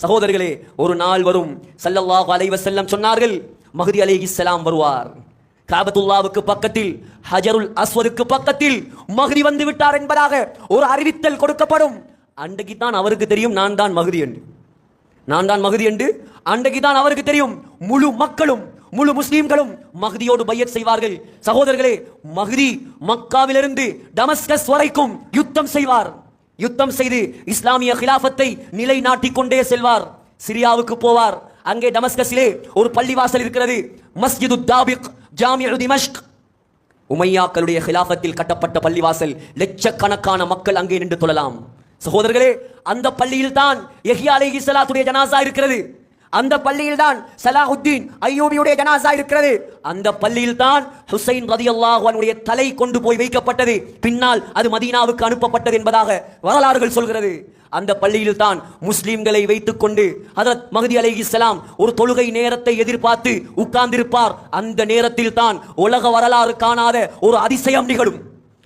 சகோதரர்களே, ஒரு நாள் வரும், ஸல்லல்லாஹு அலைஹி வஸல்லம் சொன்னார்கள், மஹ்தி அலைஹிஸ்ஸலாம் வருவார். காபத்துல்லாவுக்கு பக்கத்தில், ஹஜருல் அஸ்வதுக்கு பக்கத்தில் மஹ்தி வந்து விட்டார் என்பதாக ஒரு அறிவித்தல் கொடுக்கப்படும். அன்றைக்கு தான் அவருக்கு தெரியும் நான் தான் மஹ்தி என்று. அன்றைக்கு தான் அவருக்கு தெரியும். முழு மக்களும், முழு முஸ்லீம்களும் மஹ்தியோடு பையத் செய்வார்கள். சகோதரர்களே, மஹ்தி மக்காவிலிருந்து டமஸ்கஸ் வரைக்கும் யுத்தம் செய்வார். யுத்தம் செய்து இஸ்லாமிய கிலாஃபத்தை நிலைநாட்டிக் கொண்டே செல்வார். சிரியாவுக்கு போவார். அங்கே டமஸ்கஸிலே ஒரு பள்ளிவாசல் இருக்கிறது, மஸ்ஜிது தாபிக், ஜாமிஉ திமஷ்க். உமையாக்களுடைய கிலாஃபத்தில் கட்டப்பட்ட பள்ளிவாசல். லட்சக்கணக்கான மக்கள் அங்கே நின்று தொழலாம். சகோதரர்களே, அந்த பள்ளியில் தான் யஹ்யா அலைஹிஸ்ஸலாத்துடைய ஜனாசா இருக்கிறது. அந்த பள்ளியில் தான் சலாஹுத்தீன் அய்யூபியுடைய ஜனாசா இருக்கிறது. அந்த பள்ளியில் தான் ஹுசைன் ரலியல்லாஹு அன்ஹுடைய தலை கொண்டு போய் வைக்கப்பட்டது. பின்னால் அது மதீனாவுக்கு அனுப்பப்பட்டது என்பதாக வரலாறுகள் சொல்கிறது. அந்த பள்ளியில் தான் முஸ்லிம்களை வைத்துக் கொண்டு ஹஜ்ரத் மஹ்தி அலைஹிஸ்ஸலாம் ஒரு தொழுகை நேரத்தை எதிர்பார்த்து உட்கார்ந்திருப்பார். அந்த நேரத்தில் தான் உலக வரலாறு காணாத ஒரு அதிசயம் நிகழும்.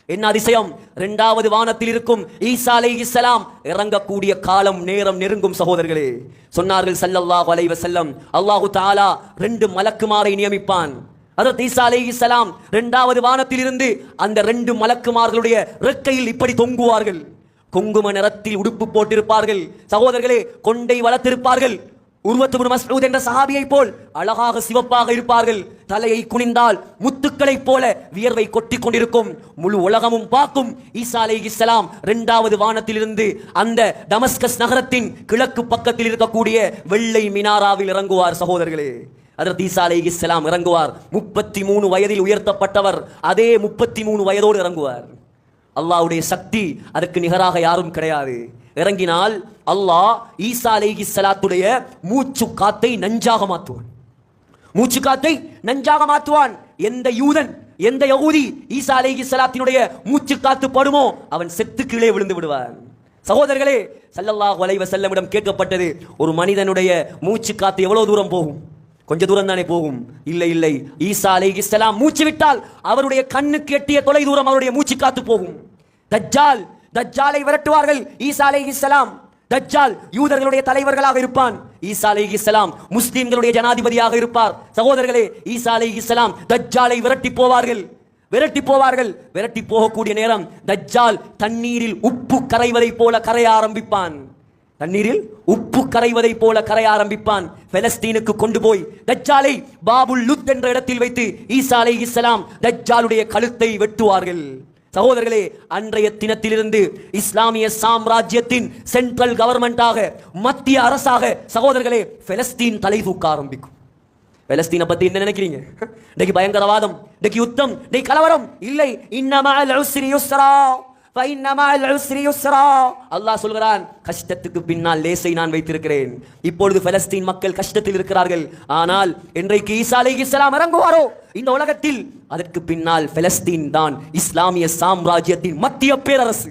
என்ன அதிசயம்? இரண்டாவது வானத்தில் இருக்கும் ஈசா அலைஹிஸ்ஸலாம் இறங்கக்கூடிய காலம், நேரம் நெருங்கும். சகோதரர்களே, சொன்னார்கள் ஸல்லல்லாஹு அலைஹி வஸல்லம், அல்லாஹு தஆலா 2 மலக்குமாரை நியமிப்பான். ஹஜ்ரத் ஈசா அலைஹிஸ்ஸலாம் இரண்டாவது வானத்தில் இருந்து அந்த 2 மலக்குமார்களுடைய இறக்கையில் இப்படி தொங்குவார்கள். குங்கும நிறத்தில் உடுப்பு போட்டிருப்பார்கள். சகோதரர்களே, கொண்டை வளர்த்திருப்பார்கள். உர்வத் இப்னு மஸ்ஊத் என்ற சஹாபியை போல் அழகாக சிவப்பாக இருப்பார்கள். தலையை குனிந்தால் முத்துக்களைப் போல வியர்வை கொட்டிக் கொண்டிருக்கும். முழு உலகமும் பார்க்கும். ஈசா அலைஹிஸ்ஸலாம் இரண்டாவது வானத்திலிருந்து அந்த டமஸ்கஸ் நகரத்தின் கிழக்கு பக்கத்தில் இருக்கக்கூடிய வெள்ளை மினாராவில் இறங்குவார். சகோதரர்களே, ஹஜ்ரத் ஈசா அலைஹிஸ்ஸலாம் இறங்குவார். 33 வயதில் உயர்த்தப்பட்டவர் அதே 33 வயதோடு இறங்குவார். அல்லாஹ்வுடைய சக்தி அதற்கு நிகராக யாரும் கிடையாது. இறங்கினால் அல்லாஹ் ஈசா அலைஹிஸ்ஸலாத்துடைய மூச்சு காத்தை நஞ்சாக மாற்றுவான். மூச்சு காத்தை நஞ்சாக மாற்றுவான். எந்த யூதன், எந்த யகூதி ஈசா அலைஹிஸ்ஸலாத்தினுடைய மூச்சு காத்து படுமோ அவன் செத்து கீழே விழுந்து விடுவான். சகோதரர்களே, ஸல்லல்லாஹு அலைஹி வஸல்லமிடம் கேட்கப்பட்டது, ஒரு மனிதனுடைய மூச்சு காத்து எவ்வளவு தூரம் போகும்? கொஞ்ச தூரம் தானே போகும். இல்லை, ஈசா அலைஹிஸ்ஸலாம் மூச்சு விட்டால் அவருடைய கண்ணுக்கு எட்டிய தொலை தூரம் அவருடைய மூச்சு காத்து போகும். தஜ்ஜாலை விரட்டுவார்கள் ஈசா அலைஹிஸ்ஸலாம். தஜ்ஜால் யூதர்களுடைய தலைவர்களாக இருப்பான். ஈசா அலைஹிஸ்ஸலாம் முஸ்லிம்களுடைய ஜனாதிபதியாக இருப்பார். சகோதரர்களே, ஈசா அலைஹிஸ்ஸலாம் தஜ்ஜாலை விரட்டி போவார்கள். விரட்டி போகக்கூடிய நேரம் தஜ்ஜால் தண்ணீரில் உப்பு கரைவதை போல கரைய ஆரம்பிப்பான். பெலஸ்தீனுக்கு கொண்டு போய் தஜ்ஜாலை பாபுல் லுத் என்ற இடத்தில் வைத்து ஈசா அலைஹிஸ்ஸலாம் தஜ்ஜாலுடைய கழுத்தை வெட்டுவார்கள். சகோதரர்களே, அன்றைய தினத்திலிருந்து இஸ்லாமிய சாம்ராஜ்யத்தின் சென்ட்ரல் கவர்மெண்டாக, மத்திய அரசாக சகோதரர்களே பெலஸ்தீன் தலை தூக்க ஆரம்பிக்கும். பெலஸ்தீனை பத்தி என்ன நினைக்கிறீங்க? இன்னைக்கு பயங்கரவாதம், இன்னைக்கு யுத்தம், இன்னைக்கு கலவரம் இல்லை. இன்னமஅல் உஸ்ரி யுஸ்ரா ஃபஇன்னமஅல் உஸ்ரி யுஸ்ரா. அல்லாஹ் சொல்கிறான், கஷ்டத்துக்கு பின்னால் லேசை நான் வைத்திருக்கிறேன். இப்பொழுது பெலஸ்தீன் மக்கள் கஷ்டத்தில் இருக்கிறார்கள். ஆனால் இன்றைக்கு ஈசா அலைஹிஸ்ஸலாம் இறங்குவாரோ இந்த உலகத்தில், அதற்கு பின்னால் பெலஸ்தீன் தான் இஸ்லாமிய சாம்ராஜ்யத்தின் மத்திய பேரரசு.